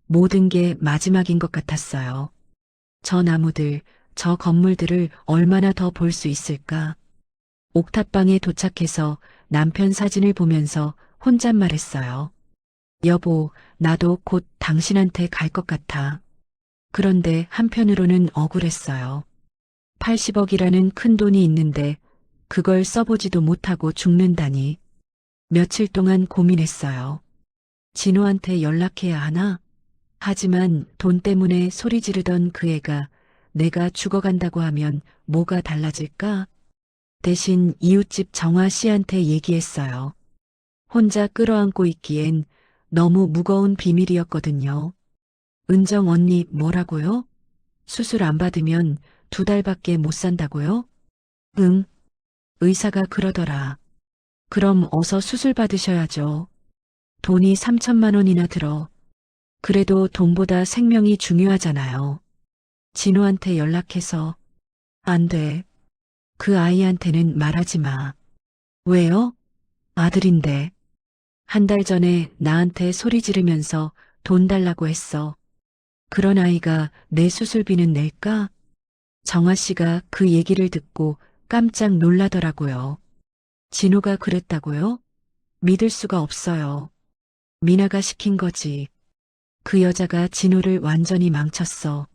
모든 게 마지막인 것 같았어요. 저 나무들, 저 건물들을 얼마나 더 볼 수 있을까? 옥탑방에 도착해서 남편 사진을 보면서 혼잣말했어요. 여보, 나도 곧 당신한테 갈 것 같아. 그런데 한편으로는 억울했어요. 80억이라는 큰 돈이 있는데 그걸 써보지도 못하고 죽는다니. 며칠 동안 고민했어요. 진호한테 연락해야 하나? 하지만 돈 때문에 소리 지르던 그 애가 내가 죽어간다고 하면 뭐가 달라질까? 대신 이웃집 정화 씨한테 얘기했어요. 혼자 끌어안고 있기엔 너무 무거운 비밀이었거든요. 은정 언니 뭐라고요? 수술 안 받으면 2달밖에 못 산다고요? 응. 의사가 그러더라. 그럼 어서 수술 받으셔야죠. 돈이 3천만 원이나 들어. 그래도 돈보다 생명이 중요하잖아요. 진호한테 연락해서 안 돼. 그 아이한테는 말하지 마. 왜요? 아들인데. 한 달 전에 나한테 소리 지르면서 돈 달라고 했어. 그런 아이가 내 수술비는 낼까? 정아 씨가 그 얘기를 듣고 깜짝 놀라더라고요. 진호가 그랬다고요? 믿을 수가 없어요. 미나가 시킨 거지. 그 여자가 진호를 완전히 망쳤어.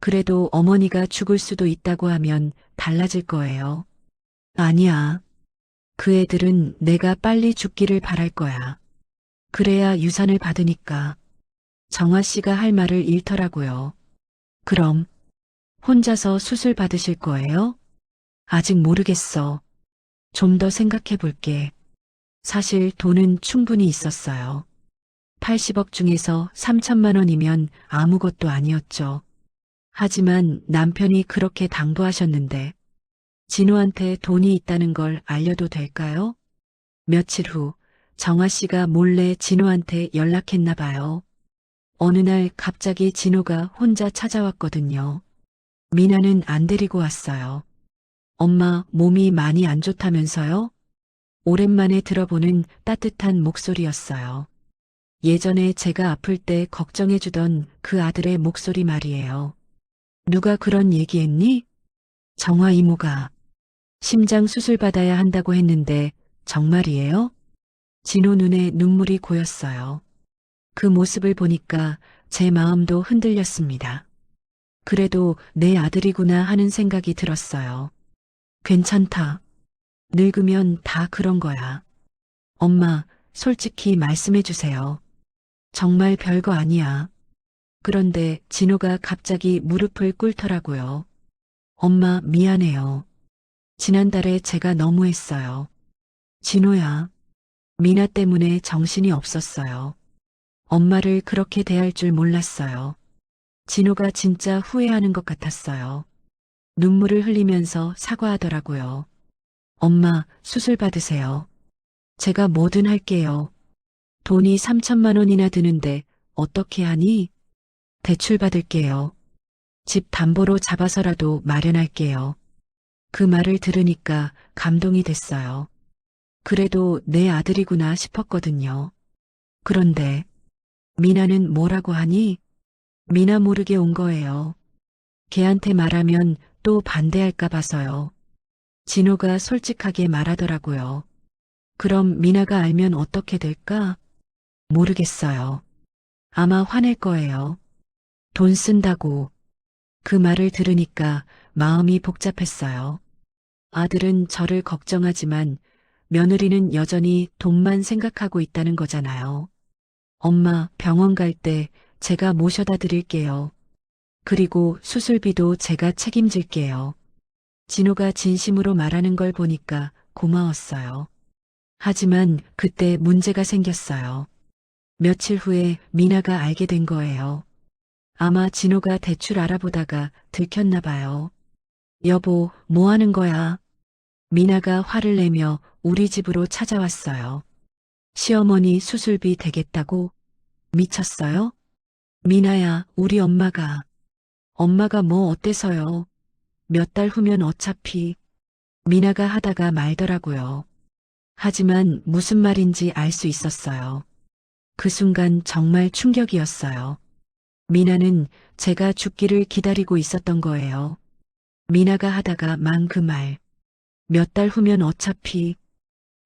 그래도 어머니가 죽을 수도 있다고 하면 달라질 거예요. 아니야. 그 애들은 내가 빨리 죽기를 바랄 거야. 그래야 유산을 받으니까. 정아 씨가 할 말을 잃더라고요. 그럼 혼자서 수술 받으실 거예요? 아직 모르겠어. 좀 더 생각해 볼게. 사실 돈은 충분히 있었어요. 80억 중에서 3천만 원이면 아무것도 아니었죠. 하지만 남편이 그렇게 당부하셨는데 진호한테 돈이 있다는 걸 알려도 될까요? 며칠 후 정아 씨가 몰래 진호한테 연락했나 봐요. 어느 날 갑자기 진호가 혼자 찾아왔거든요. 미나는 안 데리고 왔어요. 엄마 몸이 많이 안 좋다면서요? 오랜만에 들어보는 따뜻한 목소리였어요. 예전에 제가 아플 때 걱정해주던 그 아들의 목소리 말이에요. 누가 그런 얘기했니? 정화 이모가 심장 수술 받아야 한다고 했는데 정말이에요? 진호 눈에 눈물이 고였어요. 그 모습을 보니까 제 마음도 흔들렸습니다. 그래도 내 아들이구나 하는 생각이 들었어요. 괜찮다. 늙으면 다 그런 거야. 엄마, 솔직히 말씀해 주세요. 정말 별거 아니야. 그런데 진호가 갑자기 무릎을 꿇더라고요. 엄마, 미안해요. 지난달에 제가 너무했어요. 진호야, 미나 때문에 정신이 없었어요. 엄마를 그렇게 대할 줄 몰랐어요. 진호가 진짜 후회하는 것 같았어요. 눈물을 흘리면서 사과하더라고요. 엄마, 수술 받으세요. 제가 뭐든 할게요. 돈이 3천만 원이나 드는데 어떻게 하니? 대출 받을게요. 집 담보로 잡아서라도 마련할게요. 그 말을 들으니까 감동이 됐어요. 그래도 내 아들이구나 싶었거든요. 그런데 미나는 뭐라고 하니? 미나 모르게 온 거예요. 걔한테 말하면 또 반대할까 봐서요. 진호가 솔직하게 말하더라고요. 그럼 미나가 알면 어떻게 될까? 모르겠어요. 아마 화낼 거예요. 돈 쓴다고. 그 말을 들으니까 마음이 복잡했어요. 아들은 저를 걱정하지만 며느리는 여전히 돈만 생각하고 있다는 거잖아요. 엄마, 병원 갈 때 제가 모셔다 드릴게요. 그리고 수술비도 제가 책임질게요. 진호가 진심으로 말하는 걸 보니까 고마웠어요. 하지만 그때 문제가 생겼어요. 며칠 후에 미나가 알게 된 거예요. 아마 진호가 대출 알아보다가 들켰나 봐요. 여보, 뭐 하는 거야? 미나가 화를 내며 우리 집으로 찾아왔어요. 시어머니 수술비 되겠다고? 미쳤어요? 미나야, 우리 엄마가 뭐 어때서요? 몇 달 후면 어차피. 미나가 하다가 말더라고요. 하지만 무슨 말인지 알 수 있었어요. 그 순간 정말 충격이었어요. 미나는 제가 죽기를 기다리고 있었던 거예요. 미나가 하다가 망 그 말. 몇 달 후면 어차피.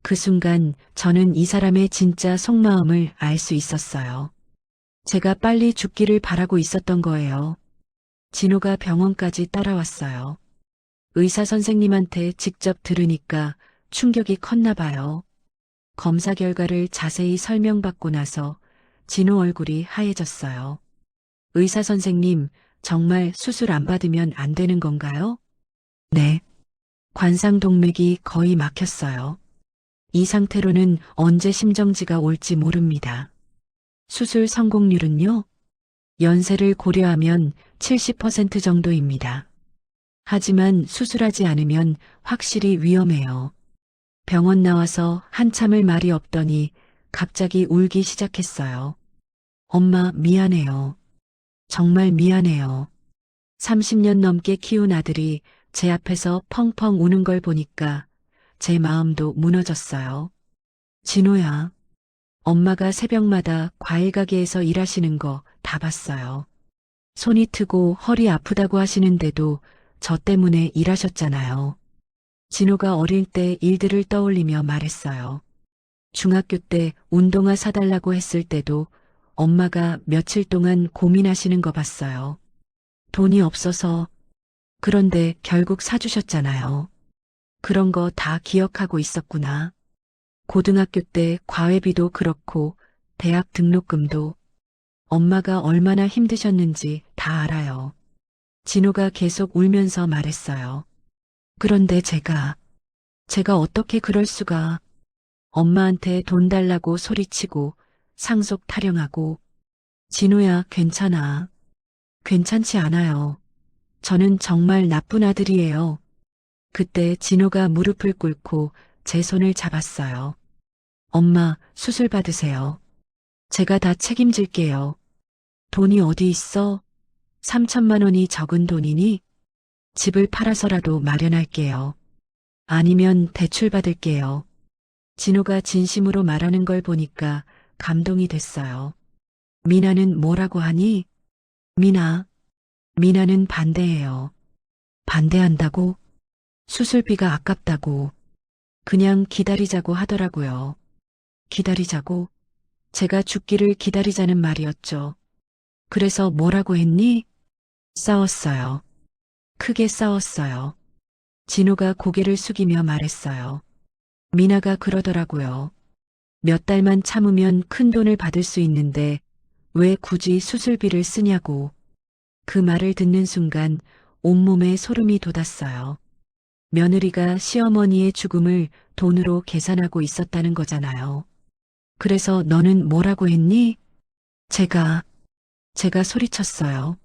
그 순간 저는 이 사람의 진짜 속마음을 알 수 있었어요. 제가 빨리 죽기를 바라고 있었던 거예요. 진호가 병원까지 따라왔어요. 의사 선생님한테 직접 들으니까 충격이 컸나 봐요. 검사 결과를 자세히 설명받고 나서 진호 얼굴이 하얘졌어요. 의사 선생님, 정말 수술 안 받으면 안 되는 건가요? 네. 관상동맥이 거의 막혔어요. 이 상태로는 언제 심정지가 올지 모릅니다. 수술 성공률은요? 연세를 고려하면 70% 정도입니다. 하지만 수술하지 않으면 확실히 위험해요. 병원 나와서 한참을 말이 없더니 갑자기 울기 시작했어요. 엄마, 미안해요. 정말 미안해요. 30년 넘게 키운 아들이 제 앞에서 펑펑 우는 걸 보니까 제 마음도 무너졌어요. 진호야, 엄마가 새벽마다 과일 가게에서 일하시는 거 다 봤어요. 손이 트고 허리 아프다고 하시는데도 저 때문에 일하셨잖아요. 진호가 어릴 때 일들을 떠올리며 말했어요. 중학교 때 운동화 사달라고 했을 때도 엄마가 며칠 동안 고민하시는 거 봤어요. 돈이 없어서. 그런데 결국 사주셨잖아요. 그런 거 다 기억하고 있었구나. 고등학교 때 과외비도 그렇고 대학 등록금도 엄마가 얼마나 힘드셨는지 다 알아요. 진호가 계속 울면서 말했어요. 그런데 제가 어떻게 그럴 수가. 엄마한테 돈 달라고 소리치고 상속 타령하고. 진호야, 괜찮아. 괜찮지 않아요. 저는 정말 나쁜 아들이에요. 그때 진호가 무릎을 꿇고 제 손을 잡았어요. 엄마, 수술 받으세요. 제가 다 책임질게요. 돈이 어디 있어? 3천만 원이 적은 돈이니? 집을 팔아서라도 마련할게요. 아니면 대출 받을게요. 진호가 진심으로 말하는 걸 보니까 감동이 됐어요. 미나는 뭐라고 하니? 미나는 반대해요. 반대한다고? 수술비가 아깝다고. 그냥 기다리자고 하더라고요. 기다리자고? 제가 죽기를 기다리자는 말이었죠. 그래서 뭐라고 했니? 싸웠어요. 크게 싸웠어요. 진호가 고개를 숙이며 말했어요. 미나가 그러더라고요. 몇 달만 참으면 큰 돈을 받을 수 있는데 왜 굳이 수술비를 쓰냐고. 그 말을 듣는 순간 온몸에 소름이 돋았어요. 며느리가 시어머니의 죽음을 돈으로 계산하고 있었다는 거잖아요. 그래서 너는 뭐라고 했니? 제가 소리쳤어요.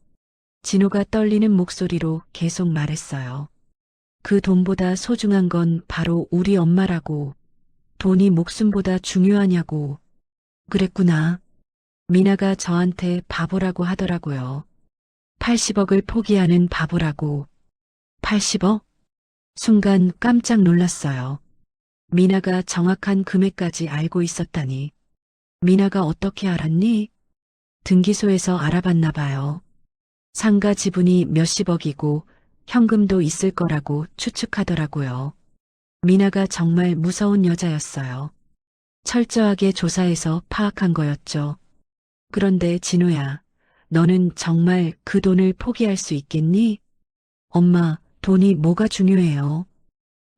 진호가 떨리는 목소리로 계속 말했어요. 그 돈보다 소중한 건 바로 우리 엄마라고. 돈이 목숨보다 중요하냐고. 그랬구나. 미나가 저한테 바보라고 하더라고요. 80억을 포기하는 바보라고. 80억? 순간 깜짝 놀랐어요. 미나가 정확한 금액까지 알고 있었다니. 미나가 어떻게 알았니? 등기소에서 알아봤나 봐요. 상가 지분이 몇십억이고 현금도 있을 거라고 추측하더라고요. 미나가 정말 무서운 여자였어요. 철저하게 조사해서 파악한 거였죠. 그런데 진호야, 너는 정말 그 돈을 포기할 수 있겠니? 엄마, 돈이 뭐가 중요해요?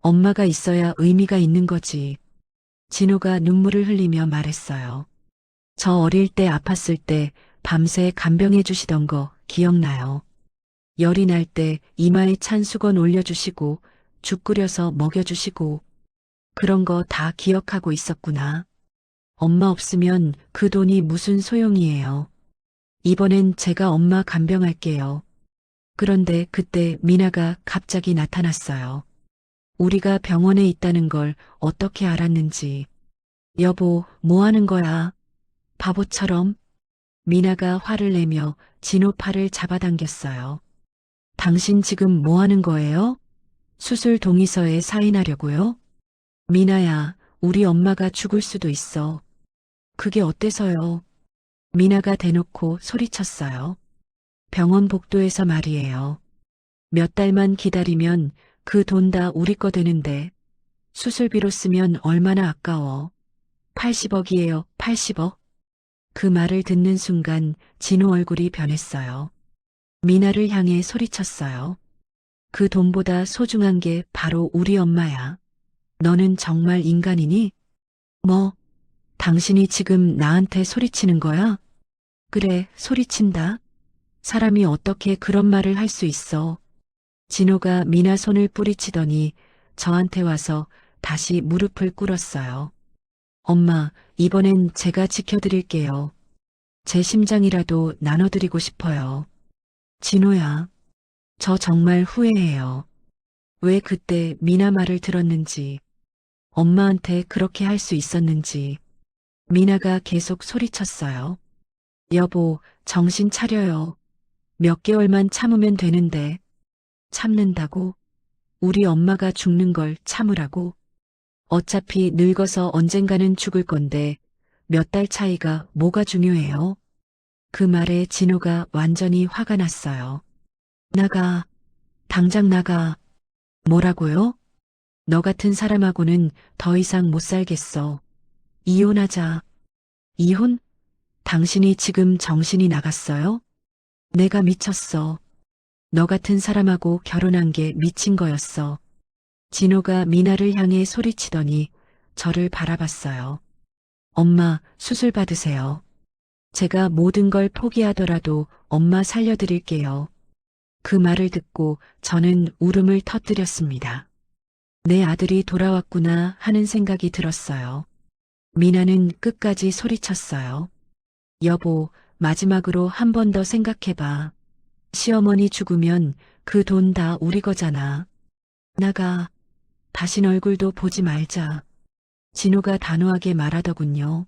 엄마가 있어야 의미가 있는 거지. 진호가 눈물을 흘리며 말했어요. 저 어릴 때 아팠을 때 밤새 간병해 주시던 거 기억나요? 열이 날 때 이마에 찬 수건 올려주시고 죽 끓여서 먹여주시고 그런 거 다 기억하고 있었구나. 엄마 없으면 그 돈이 무슨 소용이에요. 이번엔 제가 엄마 간병할게요. 그런데 그때 미나가 갑자기 나타났어요. 우리가 병원에 있다는 걸 어떻게 알았는지. 여보, 뭐 하는 거야? 바보처럼. 미나가 화를 내며 진호 팔을 잡아당겼어요. 당신 지금 뭐 하는 거예요? 수술 동의서에 사인하려고요? 미나야, 우리 엄마가 죽을 수도 있어. 그게 어때서요? 미나가 대놓고 소리쳤어요. 병원 복도에서 말이에요. 몇 달만 기다리면 그 돈 다 우리 거 되는데 수술비로 쓰면 얼마나 아까워. 80억이에요, 80억. 그 말을 듣는 순간 진호 얼굴이 변했어요. 미나를 향해 소리쳤어요. 그 돈보다 소중한 게 바로 우리 엄마야. 너는 정말 인간이니? 뭐, 당신이 지금 나한테 소리치는 거야? 그래, 소리친다. 사람이 어떻게 그런 말을 할 수 있어. 진호가 미나 손을 뿌리치더니 저한테 와서 다시 무릎을 꿇었어요. 엄마, 이번엔 제가 지켜드릴게요. 제 심장이라도 나눠드리고 싶어요. 진호야, 저 정말 후회해요. 왜 그때 미나 말을 들었는지, 엄마한테 그렇게 할 수 있었는지. 미나가 계속 소리쳤어요. 여보, 정신 차려요. 몇 개월만 참으면 되는데. 참는다고? 우리 엄마가 죽는 걸 참으라고? 어차피 늙어서 언젠가는 죽을 건데 몇 달 차이가 뭐가 중요해요? 그 말에 진호가 완전히 화가 났어요. 나가, 당장 나가. 뭐라고요? 너 같은 사람하고는 더 이상 못 살겠어. 이혼하자. 이혼? 당신이 지금 정신이 나갔어요? 내가 미쳤어. 너 같은 사람하고 결혼한 게 미친 거였어. 진호가 미나를 향해 소리치더니 저를 바라봤어요. 엄마, 수술 받으세요. 제가 모든 걸 포기하더라도 엄마 살려드릴게요. 그 말을 듣고 저는 울음을 터뜨렸습니다. 내 아들이 돌아왔구나 하는 생각이 들었어요. 미나는 끝까지 소리쳤어요. 여보, 마지막으로 한 번 더 생각해봐. 시어머니 죽으면 그 돈 다 우리 거잖아. 나가. 다신 얼굴도 보지 말자. 진호가 단호하게 말하더군요.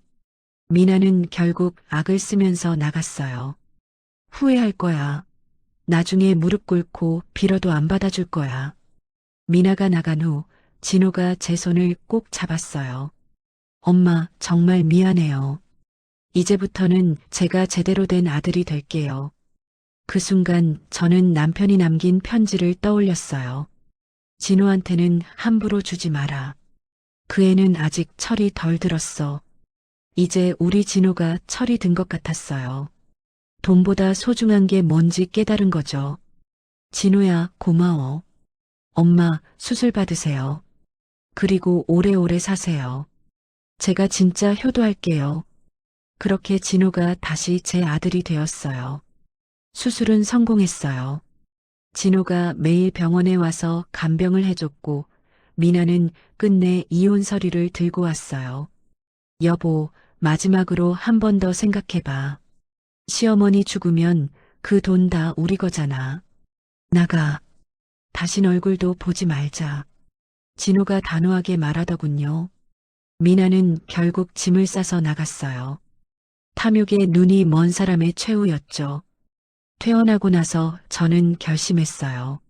미나는 결국 악을 쓰면서 나갔어요. 후회할 거야. 나중에 무릎 꿇고 빌어도 안 받아줄 거야. 미나가 나간 후 진호가 제 손을 꼭 잡았어요. 엄마, 정말 미안해요. 이제부터는 제가 제대로 된 아들이 될게요. 그 순간 저는 남편이 남긴 편지를 떠올렸어요. 진호한테는 함부로 주지 마라. 그 애는 아직 철이 덜 들었어. 이제 우리 진호가 철이 든 것 같았어요. 돈보다 소중한 게 뭔지 깨달은 거죠. 진호야, 고마워. 엄마, 수술 받으세요. 그리고 오래오래 사세요. 제가 진짜 효도할게요. 그렇게 진호가 다시 제 아들이 되었어요. 수술은 성공했어요. 진호가 매일 병원에 와서 간병을 해줬고, 미나는 끝내 이혼 서류를 들고 왔어요. 여보, 마지막으로 한 번 더 생각해봐. 시어머니 죽으면 그 돈 다 우리 거잖아. 나가. 다신 얼굴도 보지 말자. 진호가 단호하게 말하더군요. 미나는 결국 짐을 싸서 나갔어요. 탐욕에 눈이 먼 사람의 최후였죠. 퇴원하고 나서 저는 결심했어요.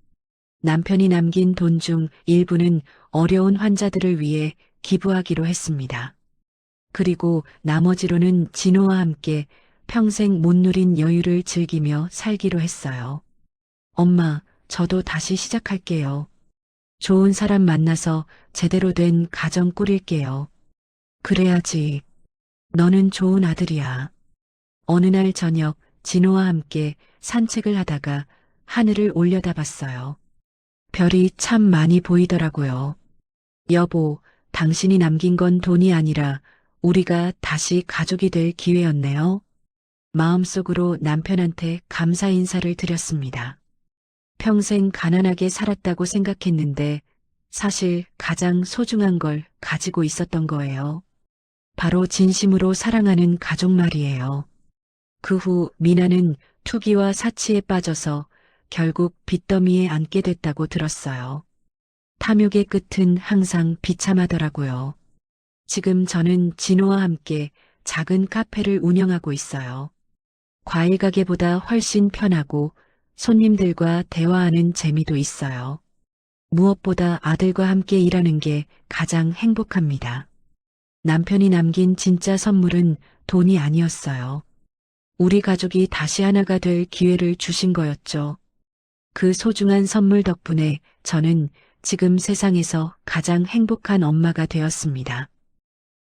남편이 남긴 돈 중 일부는 어려운 환자들을 위해 기부하기로 했습니다. 그리고 나머지로는 진호와 함께 평생 못 누린 여유를 즐기며 살기로 했어요. 엄마, 저도 다시 시작할게요. 좋은 사람 만나서 제대로 된 가정 꾸릴게요. 그래야지. 너는 좋은 아들이야. 어느 날 저녁 진호와 함께 산책을 하다가 하늘을 올려다봤어요. 별이 참 많이 보이더라고요. 여보, 당신이 남긴 건 돈이 아니라 우리가 다시 가족이 될 기회였네요. 마음속으로 남편한테 감사 인사를 드렸습니다. 평생 가난하게 살았다고 생각했는데 사실 가장 소중한 걸 가지고 있었던 거예요. 바로 진심으로 사랑하는 가족 말이에요. 그 후 미나는 투기와 사치에 빠져서 결국 빚더미에 앉게 됐다고 들었어요. 탐욕의 끝은 항상 비참하더라고요. 지금 저는 진호와 함께 작은 카페를 운영하고 있어요. 과일 가게보다 훨씬 편하고 손님들과 대화하는 재미도 있어요. 무엇보다 아들과 함께 일하는 게 가장 행복합니다. 남편이 남긴 진짜 선물은 돈이 아니었어요. 우리 가족이 다시 하나가 될 기회를 주신 거였죠. 그 소중한 선물 덕분에 저는 지금 세상에서 가장 행복한 엄마가 되었습니다.